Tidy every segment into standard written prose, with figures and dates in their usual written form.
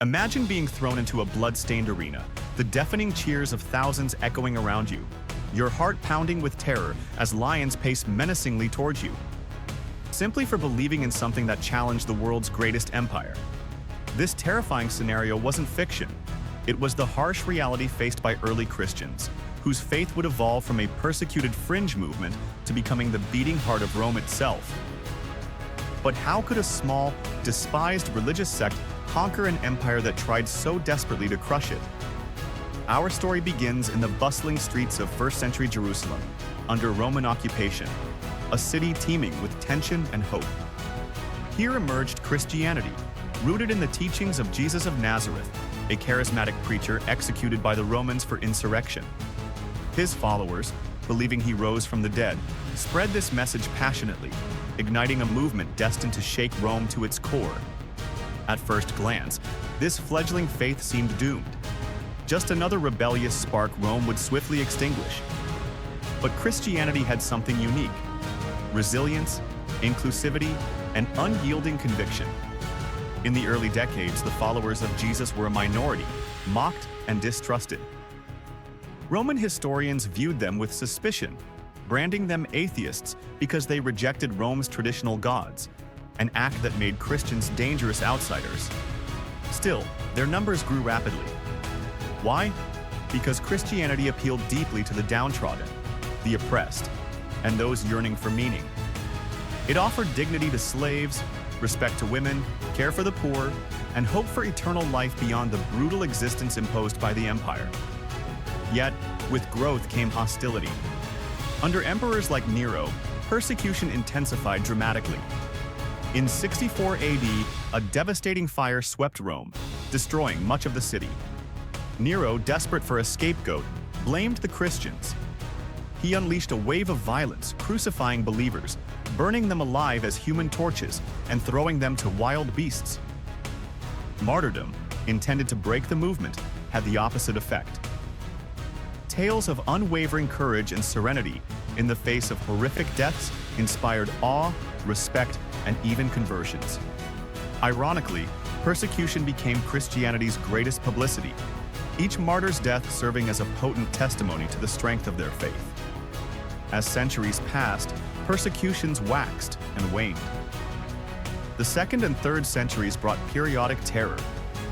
Imagine being thrown into a blood-stained arena, the deafening cheers of thousands echoing around you, your heart pounding with terror as lions pace menacingly towards you, simply for believing in something that challenged the world's greatest empire. This terrifying scenario wasn't fiction. It was the harsh reality faced by early Christians, whose faith would evolve from a persecuted fringe movement to becoming the beating heart of Rome itself. But how could a small, despised religious sect conquer an empire that tried so desperately to crush it? Our story begins in the bustling streets of first-century Jerusalem, under Roman occupation, a city teeming with tension and hope. Here emerged Christianity, rooted in the teachings of Jesus of Nazareth, a charismatic preacher executed by the Romans for insurrection. His followers, believing he rose from the dead, spread this message passionately, igniting a movement destined to shake Rome to its core. At first glance, this fledgling faith seemed doomed. Just another rebellious spark Rome would swiftly extinguish. But Christianity had something unique: resilience, inclusivity, and unyielding conviction. In the early decades, the followers of Jesus were a minority, mocked and distrusted. Roman historians viewed them with suspicion, branding them atheists because they rejected Rome's traditional gods, an act that made Christians dangerous outsiders. Still, their numbers grew rapidly. Why? Because Christianity appealed deeply to the downtrodden, the oppressed, and those yearning for meaning. It offered dignity to slaves, respect to women, care for the poor, and hope for eternal life beyond the brutal existence imposed by the empire. Yet, with growth came hostility. Under emperors like Nero, persecution intensified dramatically. In 64 AD, a devastating fire swept Rome, destroying much of the city. Nero, desperate for a scapegoat, blamed the Christians. He unleashed a wave of violence, crucifying believers, burning them alive as human torches, and throwing them to wild beasts. Martyrdom, intended to break the movement, had the opposite effect. Tales of unwavering courage and serenity in the face of horrific deaths inspired awe, respect, and even conversions. Ironically, persecution became Christianity's greatest publicity, each martyr's death serving as a potent testimony to the strength of their faith. As centuries passed, persecutions waxed and waned. The 2nd and 3rd centuries brought periodic terror,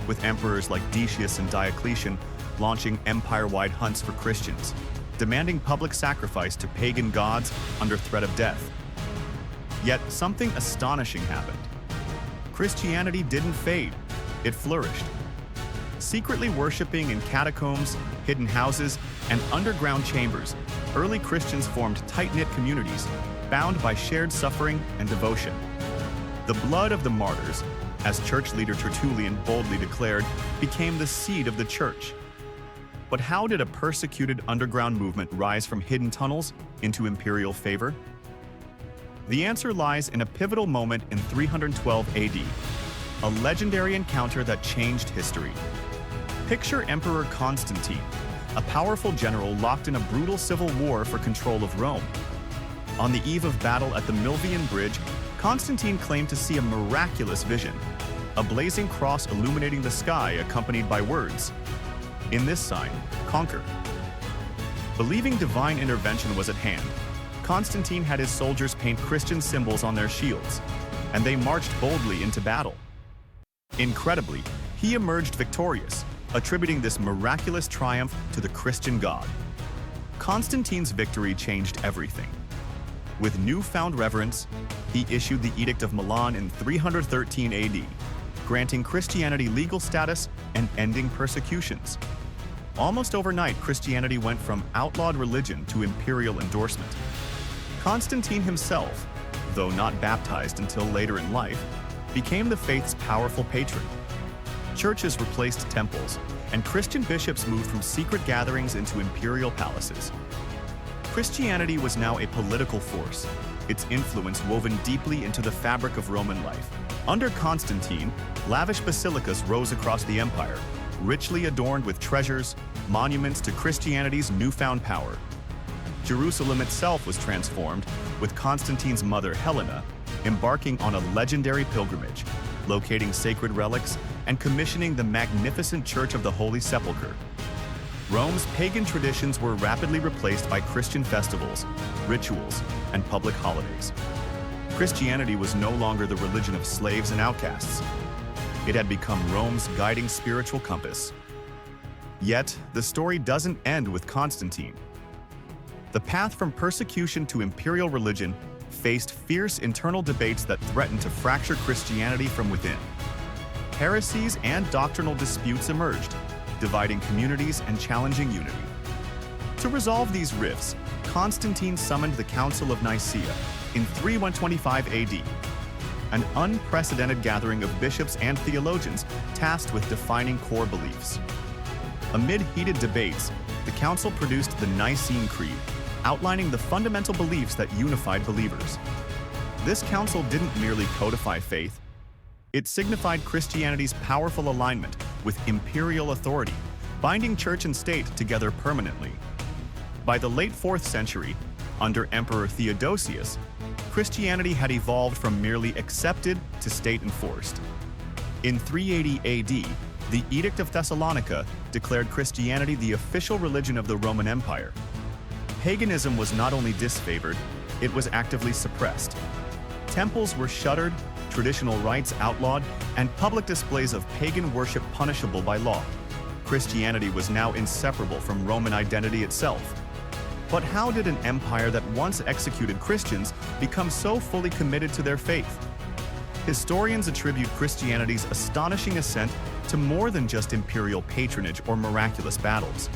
with emperors like Decius and Diocletian launching empire-wide hunts for Christians, demanding public sacrifice to pagan gods under threat of death. Yet something astonishing happened. Christianity didn't fade, it flourished. Secretly worshipping in catacombs, hidden houses, and underground chambers, early Christians formed tight-knit communities, bound by shared suffering and devotion. The blood of the martyrs, as church leader Tertullian boldly declared, became the seed of the church. But how did a persecuted underground movement rise from hidden tunnels into imperial favor? The answer lies in a pivotal moment in 312 AD, a legendary encounter that changed history. Picture Emperor Constantine, a powerful general locked in a brutal civil war for control of Rome. On the eve of battle at the Milvian Bridge, Constantine claimed to see a miraculous vision, a blazing cross illuminating the sky accompanied by words, "In this sign, conquer." Believing divine intervention was at hand, Constantine had his soldiers paint Christian symbols on their shields, and they marched boldly into battle. Incredibly, he emerged victorious, attributing this miraculous triumph to the Christian God. Constantine's victory changed everything. With newfound reverence, he issued the Edict of Milan in 313 AD, granting Christianity legal status and ending persecutions. Almost overnight, Christianity went from outlawed religion to imperial endorsement. Constantine himself, though not baptized until later in life, became the faith's powerful patron. Churches replaced temples, and Christian bishops moved from secret gatherings into imperial palaces. Christianity was now a political force, its influence woven deeply into the fabric of Roman life. Under Constantine, lavish basilicas rose across the empire, richly adorned with treasures, monuments to Christianity's newfound power. Jerusalem itself was transformed, with Constantine's mother Helena embarking on a legendary pilgrimage, locating sacred relics and commissioning the magnificent Church of the Holy Sepulchre. Rome's pagan traditions were rapidly replaced by Christian festivals, rituals, and public holidays. Christianity was no longer the religion of slaves and outcasts. It had become Rome's guiding spiritual compass. Yet, the story doesn't end with Constantine. The path from persecution to imperial religion faced fierce internal debates that threatened to fracture Christianity from within. Heresies and doctrinal disputes emerged, dividing communities and challenging unity. To resolve these rifts, Constantine summoned the Council of Nicaea in 325 AD, an unprecedented gathering of bishops and theologians tasked with defining core beliefs. Amid heated debates, the council produced the Nicene Creed, outlining the fundamental beliefs that unified believers. This council didn't merely codify faith, it signified Christianity's powerful alignment with imperial authority, binding church and state together permanently. By the late 4th century, under Emperor Theodosius, Christianity had evolved from merely accepted to state-enforced. In 380 AD, the Edict of Thessalonica declared Christianity the official religion of the Roman Empire. Paganism was not only disfavored, it was actively suppressed. Temples were shuttered, traditional rites outlawed, and public displays of pagan worship punishable by law. Christianity was now inseparable from Roman identity itself. But how did an empire that once executed Christians become so fully committed to their faith? Historians attribute Christianity's astonishing ascent to more than just imperial patronage or miraculous battles.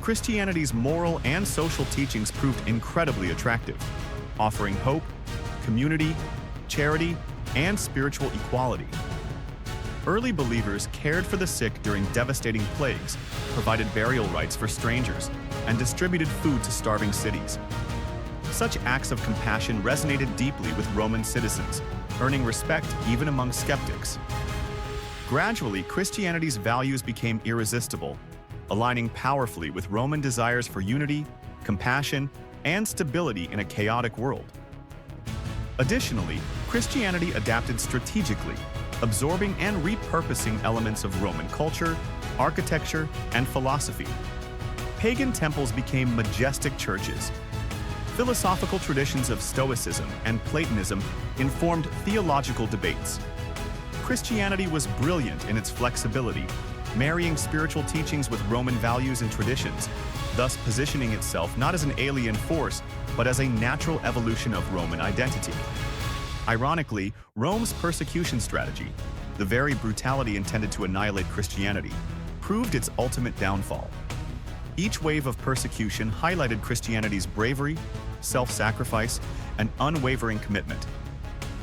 Christianity's moral and social teachings proved incredibly attractive, offering hope, community, charity, and spiritual equality. Early believers cared for the sick during devastating plagues, provided burial rites for strangers, and distributed food to starving cities. Such acts of compassion resonated deeply with Roman citizens, earning respect even among skeptics. Gradually, Christianity's values became irresistible, aligning powerfully with Roman desires for unity, compassion, and stability in a chaotic world. Additionally, Christianity adapted strategically, absorbing and repurposing elements of Roman culture, architecture, and philosophy. Pagan temples became majestic churches. Philosophical traditions of Stoicism and Platonism informed theological debates. Christianity was brilliant in its flexibility, marrying spiritual teachings with Roman values and traditions, thus positioning itself not as an alien force, but as a natural evolution of Roman identity. Ironically, Rome's persecution strategy, the very brutality intended to annihilate Christianity, proved its ultimate downfall. Each wave of persecution highlighted Christianity's bravery, self-sacrifice, and unwavering commitment.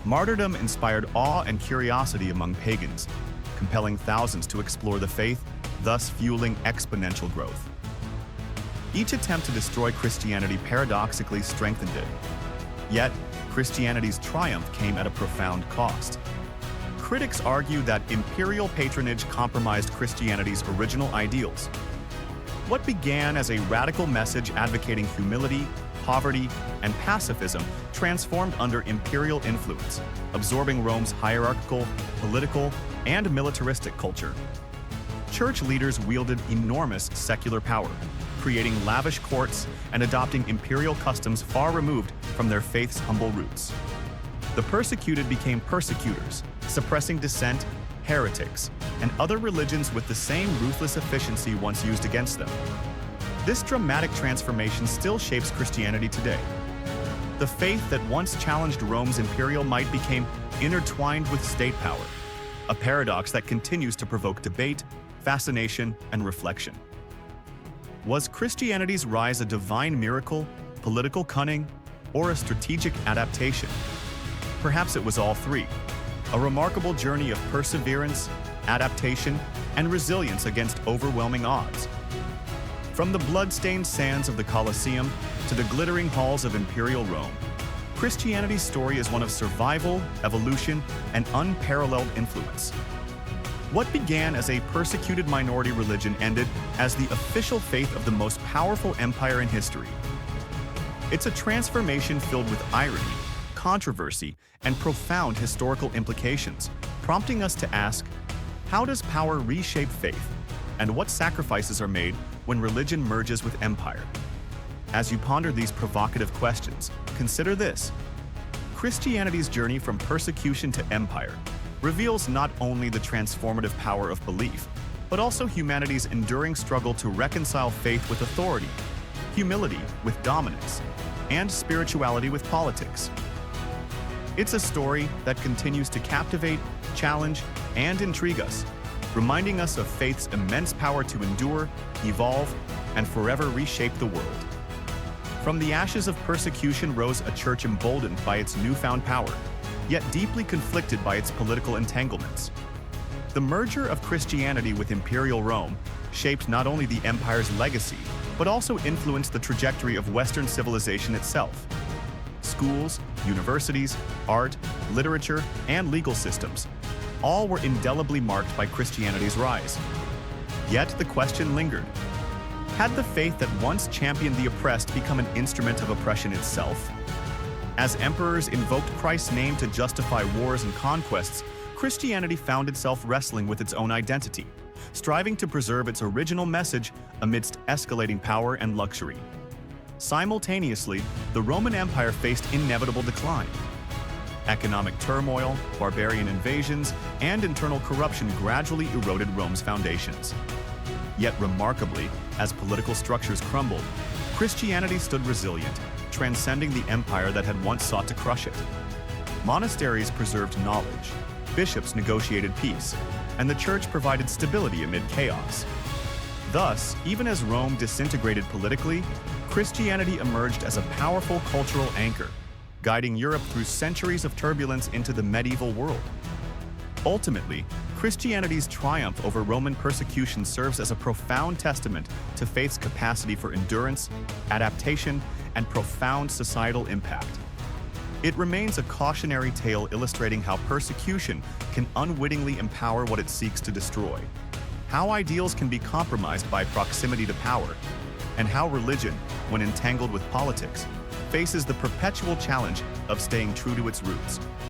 Martyrdom inspired awe and curiosity among pagans, compelling thousands to explore the faith, thus fueling exponential growth. Each attempt to destroy Christianity paradoxically strengthened it. Yet, Christianity's triumph came at a profound cost. Critics argue that imperial patronage compromised Christianity's original ideals. What began as a radical message advocating humility, poverty, and pacifism transformed under imperial influence, absorbing Rome's hierarchical, political, and militaristic culture. Church leaders wielded enormous secular power, creating lavish courts and adopting imperial customs far removed from their faith's humble roots. The persecuted became persecutors, suppressing dissent, heretics, and other religions with the same ruthless efficiency once used against them. This dramatic transformation still shapes Christianity today. The faith that once challenged Rome's imperial might became intertwined with state power, a paradox that continues to provoke debate, fascination, and reflection. Was Christianity's rise a divine miracle, political cunning, or a strategic adaptation? Perhaps it was all three, a remarkable journey of perseverance, adaptation, and resilience against overwhelming odds. From the blood-stained sands of the Colosseum to the glittering halls of imperial Rome, Christianity's story is one of survival, evolution, and unparalleled influence. What began as a persecuted minority religion ended as the official faith of the most powerful empire in history. It's a transformation filled with irony, controversy, and profound historical implications, prompting us to ask, How does power reshape faith? And what sacrifices are made when religion merges with empire? As you ponder these provocative questions, consider this. Christianity's journey from persecution to empire reveals not only the transformative power of belief, but also humanity's enduring struggle to reconcile faith with authority, humility with dominance, and spirituality with politics. It's a story that continues to captivate, challenge, and intrigue us, reminding us of faith's immense power to endure, evolve, and forever reshape the world. From the ashes of persecution rose a church emboldened by its newfound power, yet deeply conflicted by its political entanglements. The merger of Christianity with imperial Rome shaped not only the empire's legacy, but also influenced the trajectory of Western civilization itself. Schools, universities, art, literature, and legal systems all were indelibly marked by Christianity's rise. Yet the question lingered. Had the faith that once championed the oppressed become an instrument of oppression itself? As emperors invoked Christ's name to justify wars and conquests, Christianity found itself wrestling with its own identity, striving to preserve its original message amidst escalating power and luxury. Simultaneously, the Roman Empire faced inevitable decline. Economic turmoil, barbarian invasions, and internal corruption gradually eroded Rome's foundations. Yet remarkably, as political structures crumbled, Christianity stood resilient, transcending the empire that had once sought to crush it. Monasteries preserved knowledge, bishops negotiated peace, and the church provided stability amid chaos. Thus, even as Rome disintegrated politically, Christianity emerged as a powerful cultural anchor, guiding Europe through centuries of turbulence into the medieval world. Ultimately, Christianity's triumph over Roman persecution serves as a profound testament to faith's capacity for endurance, adaptation, and profound societal impact. It remains a cautionary tale illustrating how persecution can unwittingly empower what it seeks to destroy, how ideals can be compromised by proximity to power, and how religion, when entangled with politics, faces the perpetual challenge of staying true to its roots.